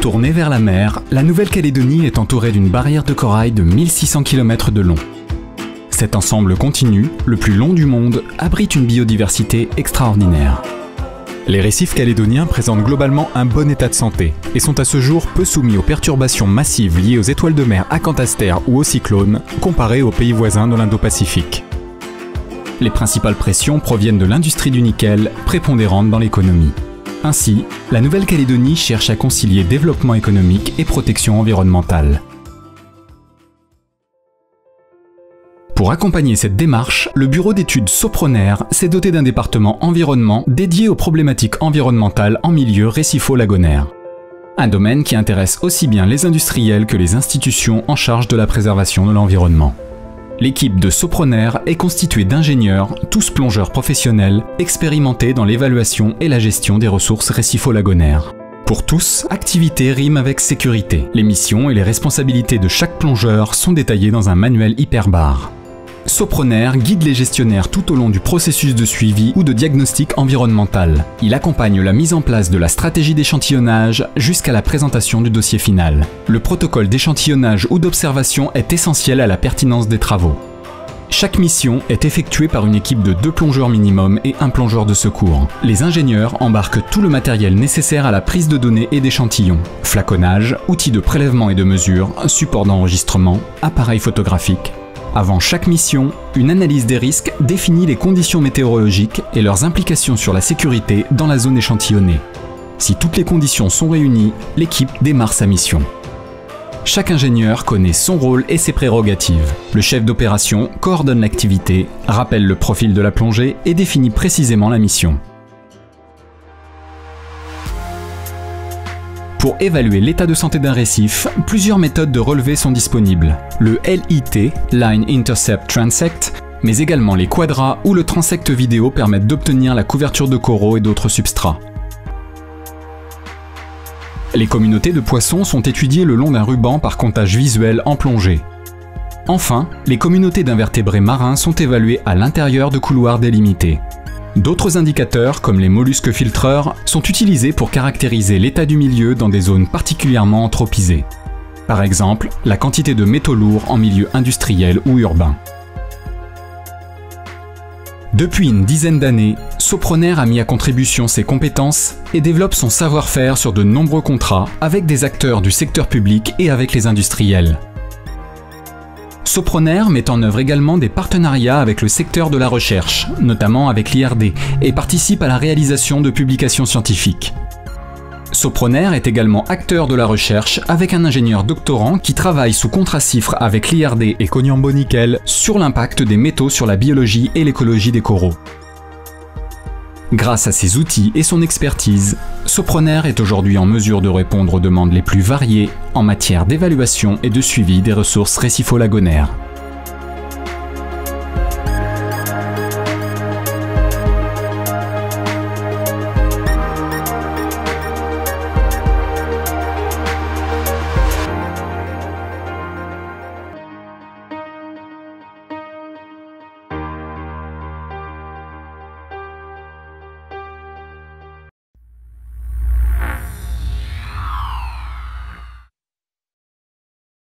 Tournée vers la mer, la Nouvelle-Calédonie est entourée d'une barrière de corail de 1600 km de long. Cet ensemble continu, le plus long du monde, abrite une biodiversité extraordinaire. Les récifs calédoniens présentent globalement un bon état de santé et sont à ce jour peu soumis aux perturbations massives liées aux étoiles de mer acantastères ou aux cyclones, comparés aux pays voisins de l'Indo-Pacifique. Les principales pressions proviennent de l'industrie du nickel, prépondérante dans l'économie. Ainsi, la Nouvelle-Calédonie cherche à concilier développement économique et protection environnementale. Pour accompagner cette démarche, le bureau d'études Soproner s'est doté d'un département environnement dédié aux problématiques environnementales en milieu récifo-lagonaire. Un domaine qui intéresse aussi bien les industriels que les institutions en charge de la préservation de l'environnement. L'équipe de Soproner est constituée d'ingénieurs, tous plongeurs professionnels, expérimentés dans l'évaluation et la gestion des ressources récifo-lagonaires. Pour tous, activité rime avec sécurité. Les missions et les responsabilités de chaque plongeur sont détaillées dans un manuel hyperbare. Soproner guide les gestionnaires tout au long du processus de suivi ou de diagnostic environnemental. Il accompagne la mise en place de la stratégie d'échantillonnage jusqu'à la présentation du dossier final. Le protocole d'échantillonnage ou d'observation est essentiel à la pertinence des travaux. Chaque mission est effectuée par une équipe de 2 plongeurs minimum et 1 plongeur de secours. Les ingénieurs embarquent tout le matériel nécessaire à la prise de données et d'échantillons. Flaconnage, outils de prélèvement et de mesure, support d'enregistrement, appareil photographique. Avant chaque mission, une analyse des risques définit les conditions météorologiques et leurs implications sur la sécurité dans la zone échantillonnée. Si toutes les conditions sont réunies, l'équipe démarre sa mission. Chaque ingénieur connaît son rôle et ses prérogatives. Le chef d'opération coordonne l'activité, rappelle le profil de la plongée et définit précisément la mission. Pour évaluer l'état de santé d'un récif, plusieurs méthodes de relevé sont disponibles. Le LIT, Line Intercept Transect, mais également les quadras ou le transect vidéo permettent d'obtenir la couverture de coraux et d'autres substrats. Les communautés de poissons sont étudiées le long d'un ruban par comptage visuel en plongée. Enfin, les communautés d'invertébrés marins sont évaluées à l'intérieur de couloirs délimités. D'autres indicateurs, comme les mollusques filtreurs, sont utilisés pour caractériser l'état du milieu dans des zones particulièrement anthropisées. Par exemple, la quantité de métaux lourds en milieu industriel ou urbain. Depuis une dizaine d'années, Soproner a mis à contribution ses compétences et développe son savoir-faire sur de nombreux contrats avec des acteurs du secteur public et avec les industriels. Soproner met en œuvre également des partenariats avec le secteur de la recherche, notamment avec l'IRD, et participe à la réalisation de publications scientifiques. Soproner est également acteur de la recherche avec un ingénieur doctorant qui travaille sous contrat cifre avec l'IRD et Koniambo Nickel sur l'impact des métaux sur la biologie et l'écologie des coraux. Grâce à ses outils et son expertise, Soproner est aujourd'hui en mesure de répondre aux demandes les plus variées en matière d'évaluation et de suivi des ressources récifo-lagonaires.